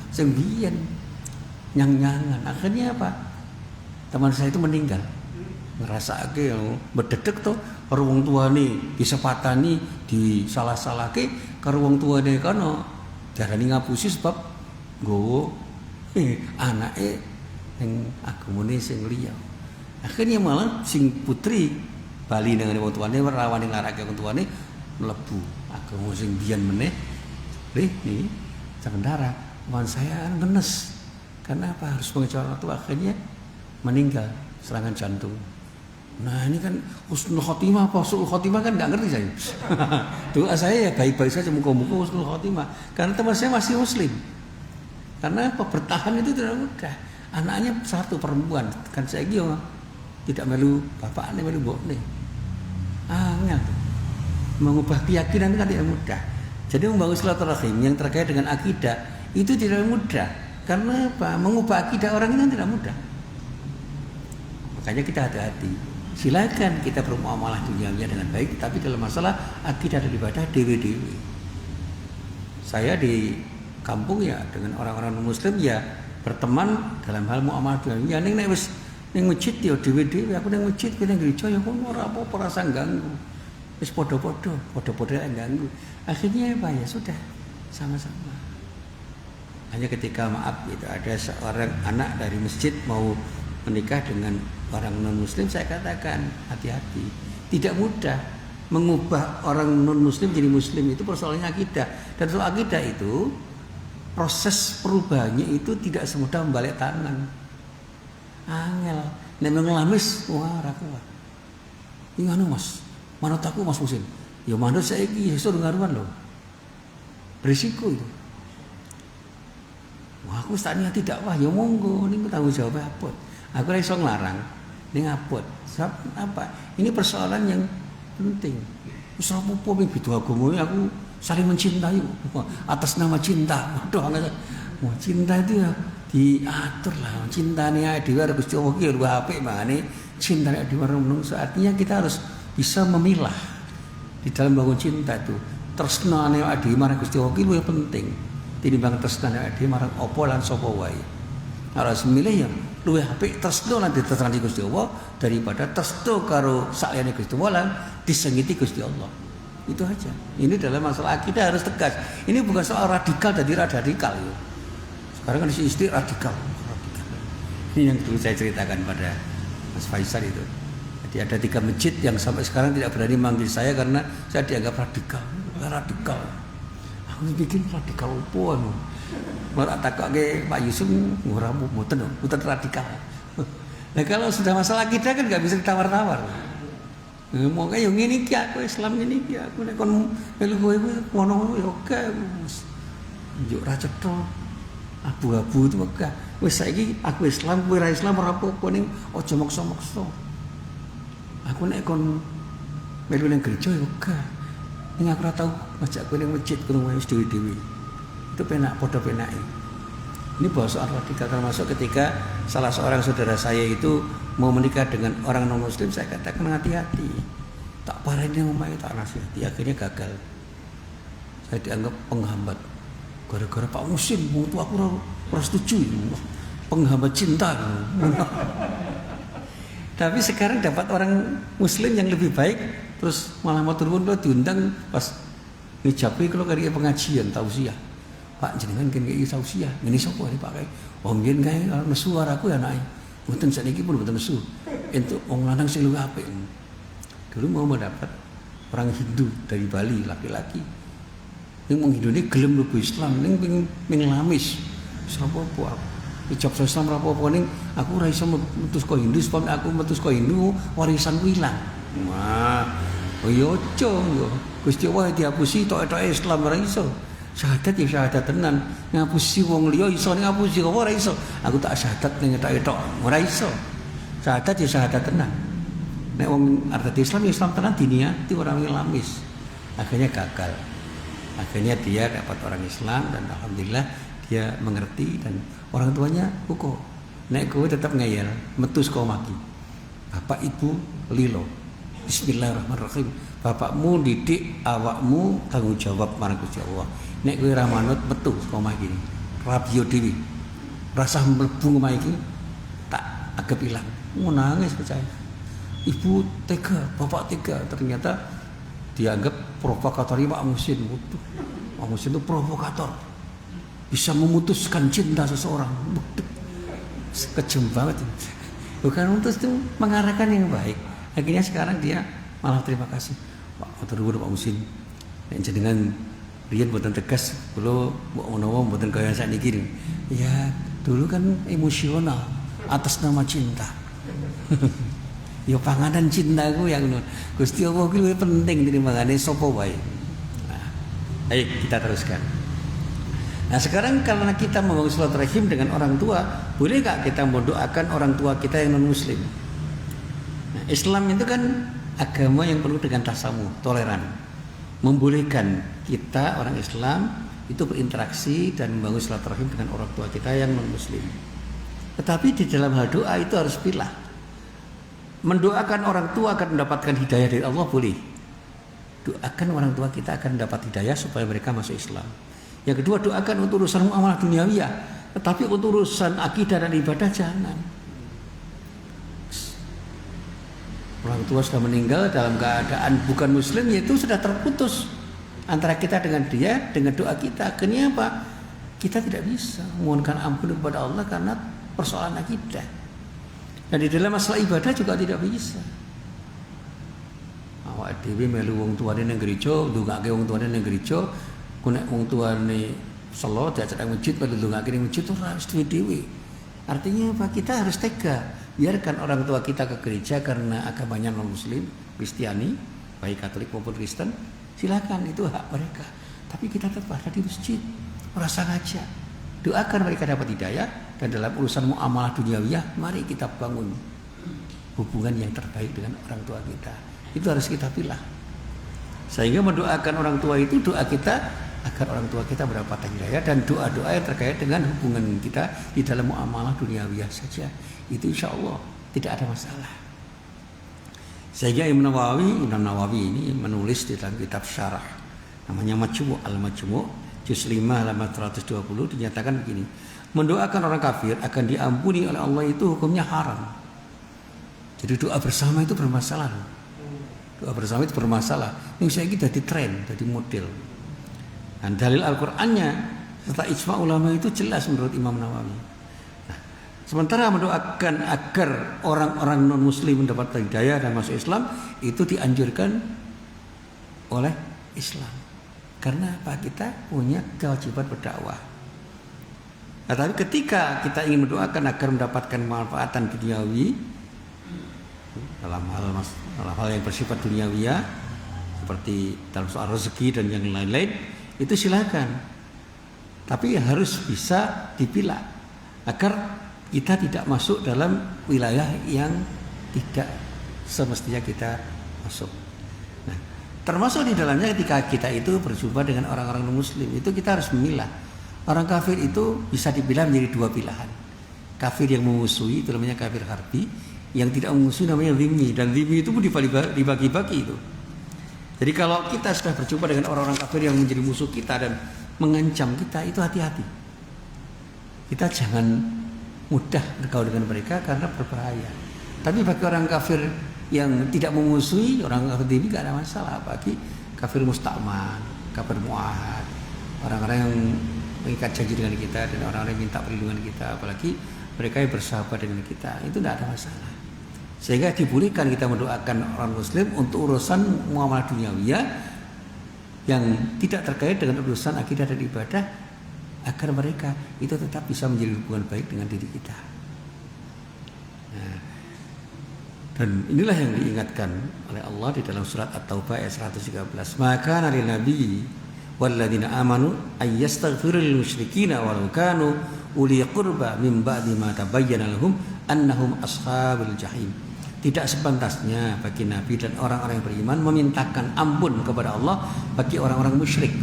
sing biyen nyang-nyangan. Akhirnya apa? Teman saya itu meninggal. Ngrasake bededek to karo wong tuane disepatani disalah-salahke karo wong tuane kono. Darani ngapusi sebab nggowo anake ning agamane sing liya. Akhirnya malah sing putri bali dengan wong tuane rawani nglarake wong tuane mlebu agama sing biyen meneh. Nih, sementara teman saya ngenes. Karena apa? Harus mengejar orang tua, akhirnya meninggal serangan jantung. Nah ini kan husnul khotimah apa su'ul khotimah kan nggak ngerti saya. Doa saya ya baik-baik saja, muka-muka husnul khotimah. Karena teman saya masih muslim. Karena apa? Bertahan itu tidak mudah. Anaknya satu perempuan, kan saya gitu tidak melu bapaknya melu mbokne. Angel. Mengubah keyakinan kan tidak mudah. Jadi membangun silaturahim yang terkait dengan akidah itu tidak mudah. Karena apa? Mengubah akidah orang itu tidak mudah. Makanya kita hati-hati. silakan kita bermuamalah duniawinya dengan baik, tapi dalam masalah akidah dan ibadah dewe-dewe. Saya di kampung ya dengan orang-orang muslim ya berteman dalam hal muamalah duniawi. Ya ning wis ning masjid ya dewe-dewe, aku ning masjid ning gereja ya ora apa-apa rasa ganggu. Wis padha-padha yang ganggu. Akhirnya apa ya sudah sama-sama. Hanya ketika maaf gitu ada seorang anak dari masjid mau menikah dengan orang non muslim, saya katakan hati-hati. Tidak mudah mengubah orang non muslim jadi muslim, itu persoalannya akidah. Dan soal akidah itu proses perubahannya itu tidak semudah membalik tangan. Angel, nek ngelamis wah ra kuat. Iki anu Mas, manut aku Mas Musin. Ya manut saiki iso ngaruan lho. Berisiko itu. Wah aku tak niat tidak wah ya monggo niku tanggung jawab apa. Aku ora iso nglarang ning abot. Sebab apa? Ini persoalan yang penting. Wis apa-apa ping beda agama aku saling mencintai atas nama cinta. Waduh, wah cinta itu ya diatur lah. Cintane dhewe karo Gusti Allah ki luwih apik mangane cintane dhewe karo menungso. Artinya kita harus bisa memilah di dalam bangun cinta itu. Tresnane dhewe marang Gusti Allah ki luwih penting tinimbang tresnane dhewe marang apa lan sapa wae. Harus milih ya luwih apik tresno lan ditresnani Gusti Allah daripada tresno karo saliyane Gusti Allah lan disengiti Gusti Allah. Itu aja. Ini dalam masalah akidah harus tegas. Ini bukan soal radikal jadi radikal ya. Sekarang kan istilah radikal. Ini yang dulu saya ceritakan pada Mas Faisal itu. Jadi ada 3 masjid yang sampai sekarang tidak berani manggil saya karena saya dianggap radikal. Radikal. Aku bikin radikal opo anu. Ora takoke Pak Yusuf ora mboten radikal. Nah kalau sudah masalah akidah kan enggak bisa ditawar-tawar. Monggo yo ngene iki aku Islam ngene iki aku nek kon melu kowe ngono yo oke. Yo ra cetha. Abu-abu itu mekah. Wis saiki aku Islam kowe ra Islam ora apa-apa ning aja maksa-maksa. Aku nek kon melu ning gereja yo oke. Ning aku ora tau ngajak kowe ning masjid kono wis dhewe-dhewe. Itu penak padha penake. Ini bahasa radikal termasuk ketika salah seorang saudara saya itu mau menikah dengan orang non muslim, saya katakan hati-hati. Tak parahnya ngomongnya tak nasihati, akhirnya gagal. Saya dianggap penghambat. Gara-gara Pak Musin, waktu aku ora setuju. Penghambat cinta. Tapi sekarang dapat orang muslim yang lebih baik, terus malah matur nuwun diundang pas ngijabi kalau kari pengajian tausiah. Pak jenengan kan kayak tausiah, ngene sapa iki Pak kae? Wong yen kae nesu araku ya anake. Mboten sakniki pun mboten nesu. Entuk wong lanang sing luwih apik. Dulu mau mendapat orang Hindu dari Bali laki-laki. Ning wong Hindune gelem mlebu Islam, ning ping lamis. Sapa apa? Ijab Islam ora apa-apa ning aku ora iso metus ko Hindu, sebab aku metus ko Hindu warisanku ilang. Wah, yo aja yo. Gusti Allah dihapusi tok-tok Islam ora iso. Syahadat ya syahadat tenan. Ngapusi wong liya iso, ning ngapusi kok ora iso. Aku tak syahadat ning tok-tok ora iso. Syahadat ya syahadat tenan. Nek wong arti Islam ya Islam tenan diniati orang lamis. Akhirnya gagal. Akhirnya dia dapat orang Islam dan alhamdulillah dia mengerti dan orang tuanya kok nek kowe tetap ngeyel metu saka maki. Bapak Ibu lilo. Bismillahirrahmanirrahim. Bapakmu didik, awakmu tanggung jawab marang Gusti Allah. Nek kowe ra manut metu saka maki. Rabiyo dhewe. Rasa mlebu omah iki tak agep ilang. Nangis percaya. Ibu tega, bapak tega, ternyata dianggap provokator Pak Musin. Pak Musin itu provokator, bisa memutuskan cinta seseorang. Kejem banget. Bukan untuk itu mengarahkan yang baik. Akhirnya sekarang dia malah terima kasih. Pak Pak Musin. Yang jenengan riyen mboten tegas, kula mbok menawa mboten kaya sakniki. Ya, dulu kan emosional atas nama cinta. Ya panganan cintaku yang Gusti Allah ki luwih penting tinimbangane sapa wae. Nah, ayo kita teruskan. Nah, sekarang karena kita membangun silaturahim dengan orang tua, boleh enggak kita mendoakan orang tua kita yang non muslim? Nah, Islam itu kan agama yang penuh dengan tasamuh, toleran. Membolehkan kita orang Islam itu berinteraksi dan membangun silaturahim dengan orang tua kita yang non muslim. Tetapi di dalam hal doa itu harus pilih. mendoakan orang tua akan mendapatkan hidayah dari Allah boleh. Doakan orang tua kita akan mendapat hidayah supaya mereka masuk Islam. Yang kedua, doakan untuk urusan muamalah duniawiyah, tetapi untuk urusan akidah dan ibadah jangan. Orang tua sudah meninggal dalam keadaan bukan muslim, yaitu sudah terputus antara kita dengan dia, dengan doa kita. Akhirnya apa? Kita tidak bisa memohonkan ampun kepada Allah karena persoalan akidah. Dan di dalam masalah ibadah juga tidak bisa. Awak dhewe melu wong tuane nang gereja, ndongake wong tuane nang gereja, ku nek wong tuane salat diajak nang masjid melu ndongake nang masjid ora harus dhewe-dhewe. Artinya apa? Kita harus tega. Biarkan orang tua kita ke gereja karena agamanya non muslim, Kristiani, baik Katolik maupun Kristen, silakan, itu hak mereka. Tapi kita tetap ada di masjid, merasa ngajak. Doakan mereka dapat hidayah, dan dalam urusan muamalah duniawiyah, mari kita bangun hubungan yang terbaik dengan orang tua kita. Itu harus kita pilih. Sehingga mendoakan orang tua itu doa kita agar orang tua kita mendapat hidayah, dan doa-doa yang terkait dengan hubungan kita di dalam muamalah duniawiyah saja. Itu insya Allah tidak ada masalah. Sehingga Imam Nawawi ini menulis di dalam kitab syarah namanya Majmu' al-Majmu' juz 5 halaman 120 dinyatakan begini: mendoakan orang kafir akan diampuni oleh Allah itu hukumnya haram. Jadi doa bersama itu bermasalah. Doa bersama itu bermasalah. Ini saya kita jadi tren, jadi model. Dan dalil Al-Qur'annya serta ijma' ulama itu jelas menurut Imam Nawawi. Nah, sementara mendoakan agar orang-orang non-muslim mendapat hidayah dan masuk Islam itu dianjurkan oleh Islam. Karena apa? Kita punya kewajiban berdakwah. Nah, tapi ketika kita ingin mendoakan agar mendapatkan manfaatan duniawi dalam hal yang bersifat duniawiyah seperti dalam soal rezeki dan yang lain-lain, itu silakan. Tapi harus bisa dipilah agar kita tidak masuk dalam wilayah yang tidak semestinya kita masuk. Nah, termasuk di dalamnya ketika kita itu berjumpa dengan orang-orang non-muslim, itu kita harus memilah. Orang kafir itu bisa dipilah menjadi dua pilihan. Kafir yang memusuhi itu namanya kafir harbi, yang tidak memusuhi namanya dhimmi, dan dhimmi itu pun dibagi-bagi itu. Jadi kalau kita sudah berjumpa dengan orang-orang kafir yang menjadi musuh kita dan mengancam kita, itu hati-hati. Kita jangan mudah bergaul dengan mereka karena berbahaya. Tapi bagi orang kafir yang tidak memusuhi, orang kafir dhimmi tidak ada masalah. Bagi kafir musta'man, kafir mu'ahad, orang-orang yang mengikat janji dengan kita dan orang-orang yang minta perlindungan kita, apalagi mereka yang bersahabat dengan kita, itu tidak ada masalah. Sehingga dibolehkan kita mendoakan orang muslim untuk urusan muamalah duniawiyah yang tidak terkait dengan urusan akidah dan ibadah, agar mereka itu tetap bisa menjadi hubungan baik dengan diri kita. Nah, dan inilah yang diingatkan oleh Allah di dalam surat At-Taubah ayat 113. Maka nari nabi walladzina amanu ayyastaghfiru lil musyrikina walau kanu uli qurba min ba'di ma tabayyana lahum annahum ashabul jahim. Tidak sepantasnya bagi Nabi dan orang-orang yang beriman memintakan ampun kepada Allah bagi orang-orang musyrik.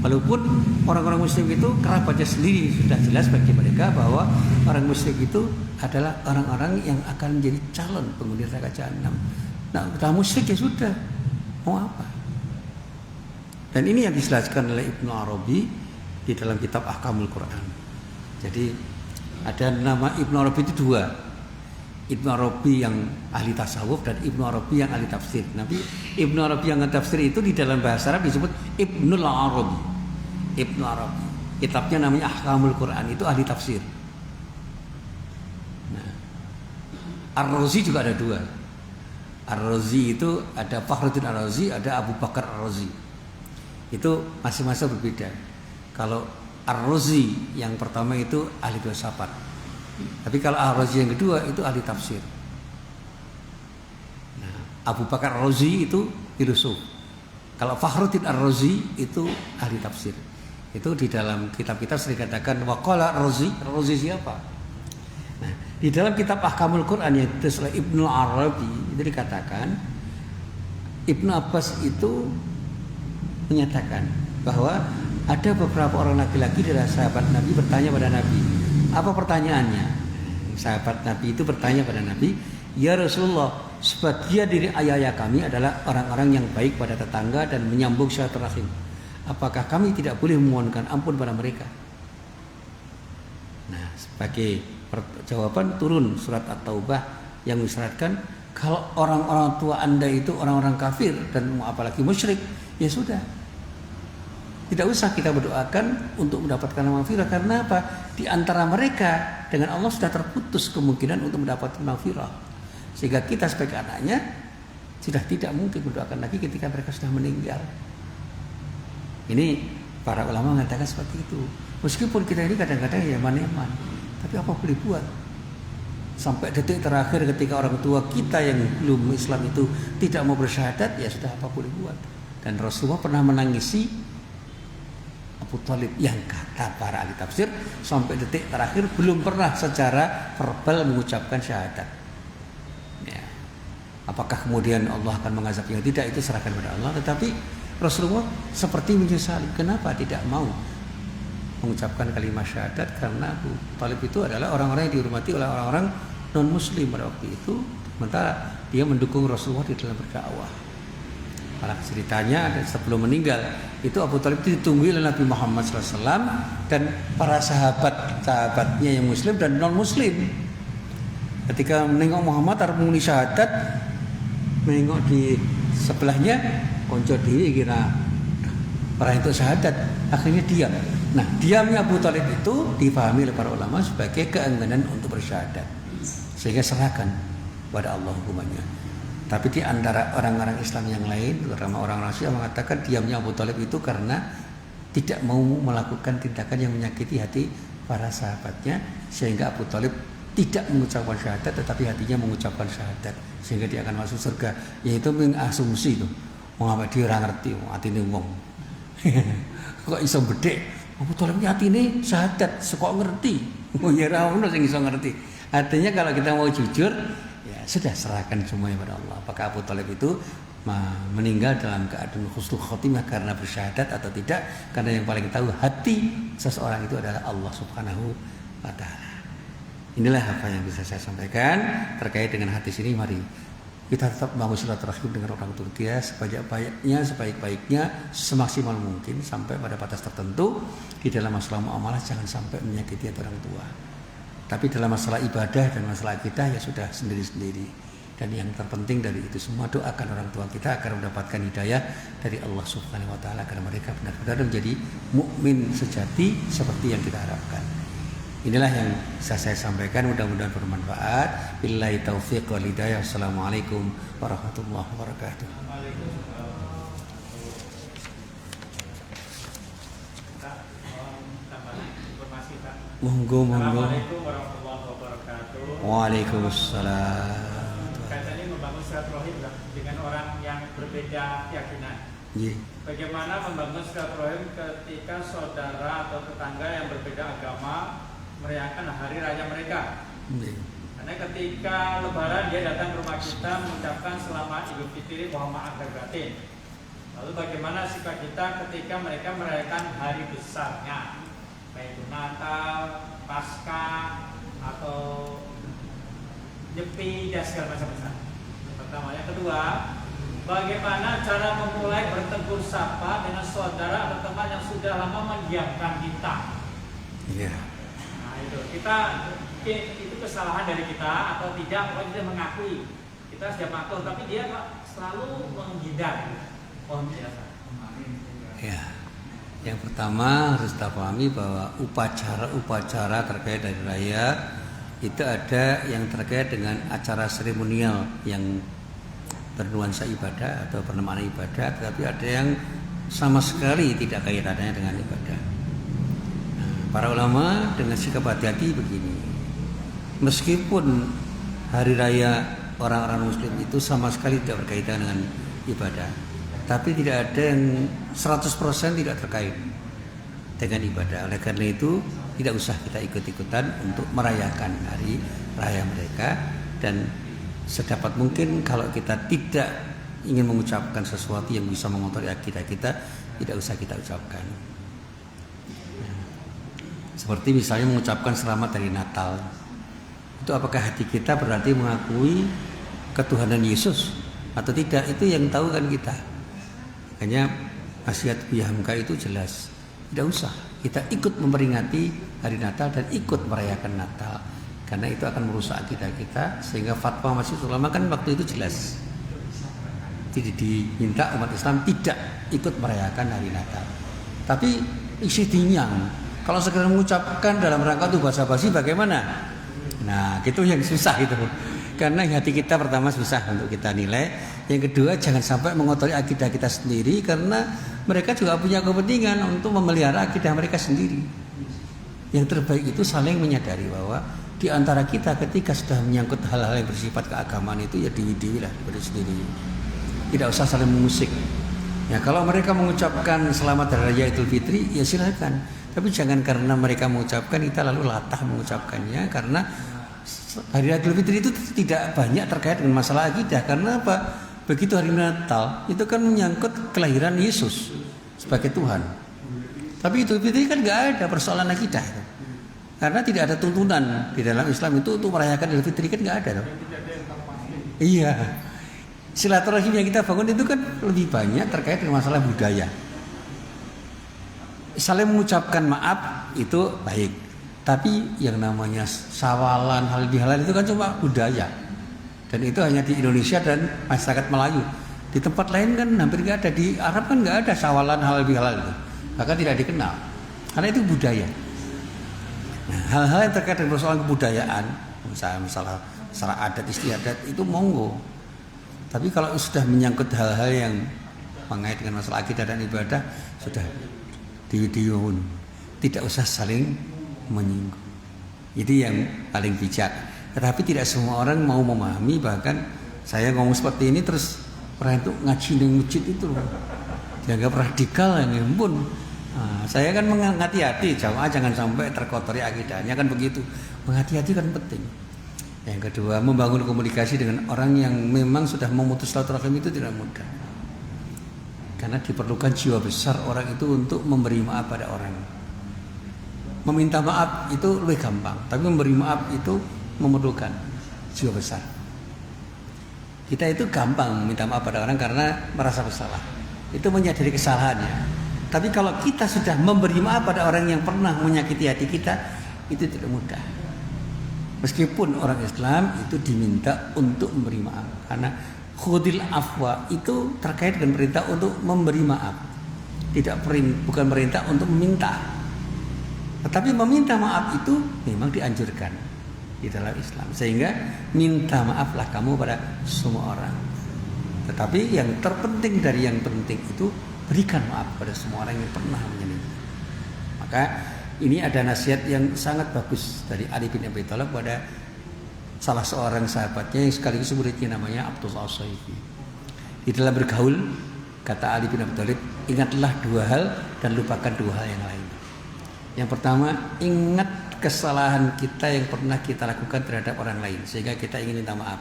Walaupun orang-orang musyrik itu kerabatnya sendiri sudah jelas bagi mereka bahwa orang musyrik itu adalah orang-orang yang akan menjadi calon penghuni neraka jahanam. Nah, kita musyrik ya sudah, mau apa? Dan ini yang dijelaskan oleh Ibnu Arabi di dalam kitab Ahkamul Quran. Jadi ada nama Ibnu Arabi itu dua. Ibnu Arabi yang ahli tasawuf dan Ibnu Arabi yang ahli tafsir. Nabi Ibnu Arabi yang ahli tafsir itu di dalam bahasa Arab disebut Ibnul Arabi. Ibnu Arabi. Kitabnya namanya Ahkamul Quran, itu ahli tafsir. Nah, Ar-Razi juga ada dua. Ar-Razi itu ada Fakhruddin Ar-Razi, ada Abu Bakar Ar-Razi. Itu masing-masing berbeda. Kalau Ar-Razi yang pertama itu ahli filsafat. Tapi kalau Ar-Razi yang kedua itu ahli tafsir. Nah, Abu Bakar Ar-Razi itu filosof. Kalau Fakhruddin Ar-Razi itu ahli tafsir. Itu di dalam kitab-kitab sering katakan waqala Ar-Razi. Ar-Razi siapa? Nah, di dalam kitab Ahkamul Quran yang ditulis oleh Ibnu Arabi itu dikatakan Ibnu Abbas itu menyatakan bahwa ada beberapa orang laki-laki dari sahabat Nabi bertanya pada Nabi. Apa pertanyaannya? Sahabat Nabi itu bertanya pada Nabi, "Ya Rasulullah, sebagian dari ayah-ayah kami adalah orang-orang yang baik pada tetangga dan menyambung silaturahim. Apakah kami tidak boleh memohonkan ampun pada mereka?" Nah, sebagai jawaban turun surat At-Taubah yang mensyaratkan kalau orang-orang tua Anda itu orang-orang kafir dan apalagi musyrik, ya sudah. Tidak usah kita berdoakan untuk mendapatkan maghfirah, karena apa? Di antara mereka dengan Allah sudah terputus kemungkinan untuk mendapatkan maghfirah. Sehingga kita sebagai anaknya sudah tidak mungkin berdoakan lagi ketika mereka sudah meninggal. Ini para ulama mengatakan seperti itu. Meskipun kita ini kadang-kadang yaman-yaman, tapi apa boleh buat? Sampai detik terakhir ketika orang tua kita yang belum Islam itu tidak mau bersyahadat, ya sudah, apa boleh buat? Dan Rasulullah pernah menangisi Abu Thalib yang kata para ahli tafsir sampai detik terakhir belum pernah secara verbal mengucapkan syahadat. Ya. Apakah kemudian Allah akan mengazabnya? Tidak, itu serahkan pada Allah. Tetapi Rasulullah seperti menyesali kenapa tidak mau mengucapkan kalimat syahadat, karena Abu Thalib itu adalah orang-orang yang dihormati oleh orang-orang non muslim pada waktu itu, sementara dia mendukung Rasulullah di dalam berdakwah. Malah ceritanya sebelum meninggal itu Abu Thalib itu ditunggu oleh Nabi Muhammad SAW dan para sahabatnya yang muslim dan non muslim. Ketika menengok Muhammad harus menguni syahadat, menengok di sebelahnya konco diri kira orang itu syahadat, akhirnya diam. Nah, diamnya Abu Thalib itu dipahami oleh para ulama sebagai keengganan untuk bersyahadat, sehingga serahkan pada Allah hukumannya. Tapi di antara orang-orang Islam yang lain, terutama orang-orang Syiah, mengatakan diamnya Abu Thalib itu karena tidak mau melakukan tindakan yang menyakiti hati para sahabatnya, sehingga Abu Thalib tidak mengucapkan syahadat, tetapi hatinya mengucapkan syahadat, sehingga dia akan masuk surga. Yaitu mengasumsi itu, mengapa dia orang ngerti, hati ini ngomong, kok iso bedek, Abu Thalib ini hati ini syahadat, kok ngerti, oh ya rawon sing iso ngerti. Artinya kalau kita mau jujur, ya sudah, serahkan semuanya pada Allah. Apakah Abu Thalib itu meninggal dalam keadaan husnul khotimah karena bersyahadat atau tidak? Karena yang paling tahu hati seseorang itu adalah Allah Subhanahu wa Ta'ala. Inilah apa yang bisa saya sampaikan terkait dengan hadis ini. Mari kita tetap bangun silaturahim dengan orang tua kita sebanyak-banyaknya, sebaik-baiknya, semaksimal mungkin sampai pada batas tertentu. Di dalam masalah muamalah jangan sampai menyakiti orang tua. Tapi dalam masalah ibadah dan masalah kita ya sudah sendiri-sendiri. Dan yang terpenting dari itu semua, doakan orang tua kita agar mendapatkan hidayah dari Allah Subhanahu wa Ta'ala, agar mereka benar-benar menjadi mukmin sejati seperti yang kita harapkan. Inilah yang bisa saya sampaikan, mudah-mudahan bermanfaat. Billahi taufiq wal hidayah. Assalamualaikum warahmatullahi wabarakatuh. Monggo. Assalamualaikum warahmatullahi wabarakatuh. Waalaikumsalam. Katanya membangun silaturahim dengan orang yang berbeda keyakinan. Yeah. Bagaimana membangun silaturahim ketika saudara atau tetangga yang berbeda agama merayakan hari raya mereka? Yeah. Karena ketika Lebaran dia datang ke rumah kita mengucapkan selamat Idul Fitri, mohon maaf lahir batin. Lalu bagaimana sikap kita ketika mereka merayakan hari besarnya, baik itu Natal, Paskah, atau Nyepi dan segala macam besar. Yang pertama. Yang kedua, bagaimana cara memulai bertegur sapa dengan saudara atau teman yang sudah lama mendiamkan kita? Iya. Nah itu kesalahan dari kita atau tidak, kalau kita mengakui kita sudah patuh, tapi dia selalu menghindar. Mohon biasa. Ya. Yang pertama harus kita pahami bahwa upacara terkait dari raya itu ada yang terkait dengan acara seremonial yang bernuansa ibadah atau bermakna ibadah, tetapi ada yang sama sekali tidak kaitannya dengan ibadah. Nah, para ulama dengan sikap hati-hati begini, meskipun hari raya orang-orang muslim itu sama sekali tidak berkaitan dengan ibadah, tapi tidak ada yang 100% tidak terkait dengan ibadah. Oleh karena itu tidak usah kita ikut-ikutan untuk merayakan hari raya mereka, dan sedapat mungkin kalau kita tidak ingin mengucapkan sesuatu yang bisa mengotori akidah kita, tidak usah kita ucapkan. Seperti misalnya mengucapkan selamat dari Natal. Itu apakah hati kita berarti mengakui ketuhanan Yesus atau tidak, itu yang tahu kan kita. Makanya wasiat Buya Hamka itu jelas, tidak usah kita ikut memperingati hari Natal dan ikut merayakan Natal, karena itu akan merusak akidah kita. Sehingga fatwa Majelis Ulama kan waktu itu jelas, tidak diminta umat Islam tidak ikut merayakan hari Natal. Tapi isi dinyang, kalau sekedar mengucapkan dalam rangka itu basa-basi bagaimana? Nah, itu yang susah itu. Karena hati kita pertama susah untuk kita nilai. Yang kedua, jangan sampai mengotori akidah kita sendiri, karena mereka juga punya kepentingan untuk memelihara akidah mereka sendiri. Yang terbaik itu saling menyadari bahwa di antara kita ketika sudah menyangkut hal-hal yang bersifat keagamaan itu ya diwi-diwi lah pada sendiri. Tidak usah saling mengusik. Ya, kalau mereka mengucapkan selamat hari raya Idul Fitri, ya silakan. Tapi jangan karena mereka mengucapkan kita lalu latah mengucapkannya, karena hari raya Idul Fitri itu tidak banyak terkait dengan masalah akidah. Karena apa? Begitu hari Natal itu kan menyangkut kelahiran Yesus sebagai Tuhan. Tapi Idul Fitri kan nggak ada persoalan akidah, karena tidak ada tuntunan di dalam Islam itu untuk merayakan Idul Fitri, kan nggak ada dong. Iya, silaturahim yang kita bangun itu kan lebih banyak terkait dengan masalah budaya. Saling mengucapkan maaf itu baik, tapi yang namanya sawalan halal itu kan cuma budaya, dan itu hanya di Indonesia dan masyarakat Melayu. Di tempat lain kan hampir nggak ada, di Arab kan nggak ada sawalan halal itu, bahkan tidak dikenal karena itu budaya. Nah, hal-hal yang terkait dengan persoalan kebudayaan, misalnya masalah adat istiadat itu monggo. Tapi kalau sudah menyangkut hal-hal yang mengait dengan masalah akidah dan ibadah, sudah diun, tidak usah saling menyinggung. Itu yang paling bijak. Tetapi tidak semua orang mau memahami. Bahkan saya ngomong seperti ini terus orang itu ngaji di masjid itu dianggap radikal, yang ampun. Nah, saya kan menghati-hati jamaah jangan sampai terkotori akidahnya, kan begitu. Menghati-hati kan penting. Yang kedua, membangun komunikasi dengan orang yang memang sudah memutus silaturahim itu tidak mudah. Karena diperlukan jiwa besar orang itu untuk memberi maaf pada orang. Meminta maaf itu lebih gampang, tapi memberi maaf itu memerlukan jiwa besar. Kita itu gampang meminta maaf pada orang karena merasa bersalah, itu menyadari kesalahannya. Tapi kalau kita sudah memberi maaf pada orang yang pernah menyakiti hati kita, itu tidak mudah. Meskipun orang Islam itu diminta untuk memberi maaf, karena khudil afwa itu terkait dengan perintah untuk memberi maaf, bukan perintah untuk meminta. Tetapi meminta maaf itu memang dianjurkan di dalam Islam, sehingga minta maaflah kamu pada semua orang. Tetapi yang terpenting dari yang penting itu berikan maaf pada semua orang yang pernah menyakiti. Maka ini ada nasihat yang sangat bagus dari Ali bin Abi Thalib pada salah seorang sahabatnya yang sekaligus muridnya, namanya Abdullah As-Saifi. Di dalam bergaul, kata Ali bin Abi Thalib, ingatlah dua hal dan lupakan dua hal yang lain. Yang pertama, ingat kesalahan kita yang pernah kita lakukan terhadap orang lain sehingga kita ingin minta maaf.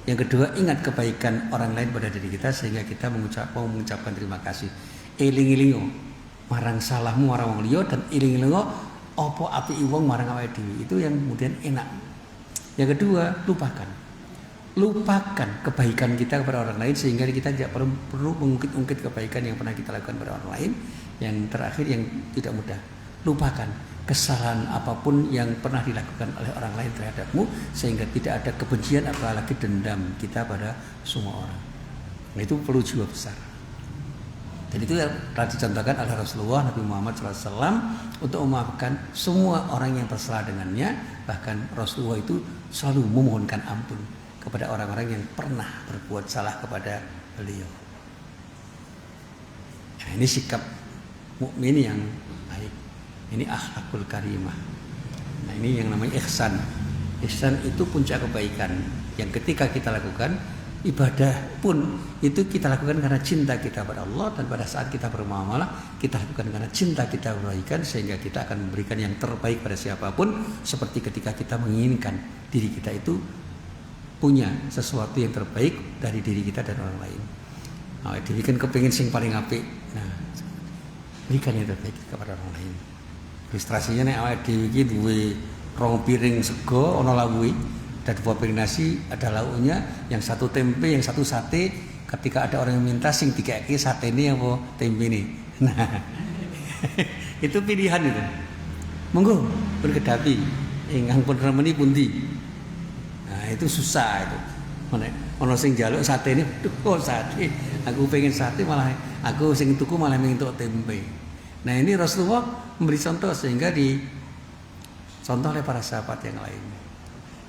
Yang kedua, ingat kebaikan orang lain pada diri kita sehingga kita mengucapkan terima kasih. Eling-elingo marang salahmu marang wong liya, dan eling-elingo apa apike wong marang awake dhewe. Itu yang kemudian enak. Yang kedua, lupakan kebaikan kita kepada orang lain sehingga kita tidak perlu mengungkit-ungkit kebaikan yang pernah kita lakukan kepada orang lain. Yang terakhir yang tidak mudah, lupakan kesalahan apapun yang pernah dilakukan oleh orang lain terhadapmu sehingga tidak ada kebencian apalagi dendam kita pada semua orang. Nah, itu perlu jiwa besar. Dan itu yang telah dicontohkan oleh Rasulullah Nabi Muhammad SAW untuk memaafkan semua orang yang bersalah dengannya. Bahkan Rasulullah itu selalu memohonkan ampun kepada orang-orang yang pernah berbuat salah kepada beliau. Nah, ini sikap mukmin yang baik. Ini akhlakul karimah. Nah, ini yang namanya ihsan. Ihsan itu puncak kebaikan yang ketika kita lakukan, ibadah pun itu kita lakukan karena cinta kita pada Allah, dan pada saat kita bermuamalah kita lakukan karena cinta kita kebaikan, sehingga kita akan memberikan yang terbaik pada siapapun, seperti ketika kita menginginkan diri kita itu punya sesuatu yang terbaik dari diri kita dan orang lain. Nah, diberikan kepingin sing paling apik. Nah, berikan yang terbaik kepada orang lain. Ilustrasinya nek awake dhewe iki duwe rong piring sego ono lawuhe, ada 2 piring nasi, ada lauknya, yang satu tempe, yang satu sate. Ketika ada orang yang minta sing dikeke sate ini apa tempe ini. Nah, itu pilihan itu. Monggo pun kedapi ingkang pun remeni pundi. Nah, itu susah itu. Ono sing njaluk sate ini, duh sate. Aku pengen sate malah aku sing tuku malah minta tempe. Nah, ini Rasulullah memberi contoh sehingga dicontoh oleh para sahabat yang lain.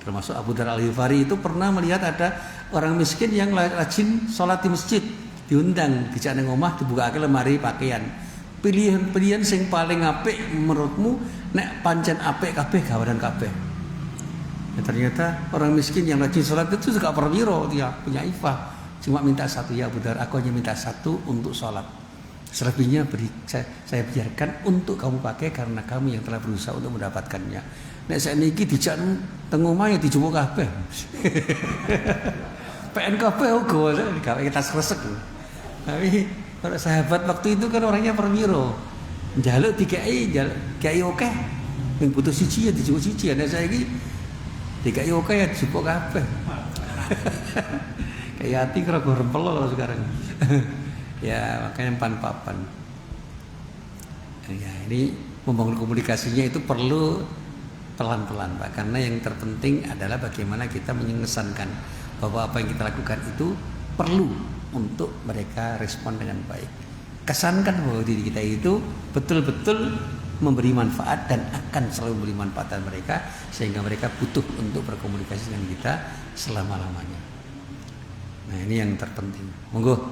Termasuk Abu Dzar Al-Ghifari itu pernah melihat ada orang miskin yang rajin sholat di masjid, diundang dijak nang omah dibukake lemari pakaian. Pilihan sing paling apik menurutmu nek pancen apik kabeh gawanan kabeh. Ya, ternyata orang miskin yang rajin sholat itu juga perwira, dia punya ifah. Cuma minta satu, ya Abu Dzar, aku hanya minta satu untuk sholat. Selebihnya saya biarkan untuk kamu pakai karena kamu yang telah berusaha untuk mendapatkannya. Nek sakniki dijak teng omah ya dijupuk kabeh. PN kabeh uga gawe tas kresek. Tapi kalau sahabat waktu itu kan orangnya perwira. Njaluk dikai akeh. Ning butuh siji ya dijupuk siji. Nek saiki dikai akeh ya dijupuk kabeh. Kayak hati kira rempel sekarang. Ya makanya pan-papan. Ya ini membangun komunikasinya itu perlu pelan-pelan Pak, karena yang terpenting adalah bagaimana kita mengesankan bahwa apa yang kita lakukan itu perlu untuk mereka respon dengan baik. Kesankan bahwa diri kita itu betul-betul memberi manfaat dan akan selalu memberi manfaat mereka sehingga mereka butuh untuk berkomunikasi dengan kita selama-lamanya. Nah, ini yang terpenting. Monggo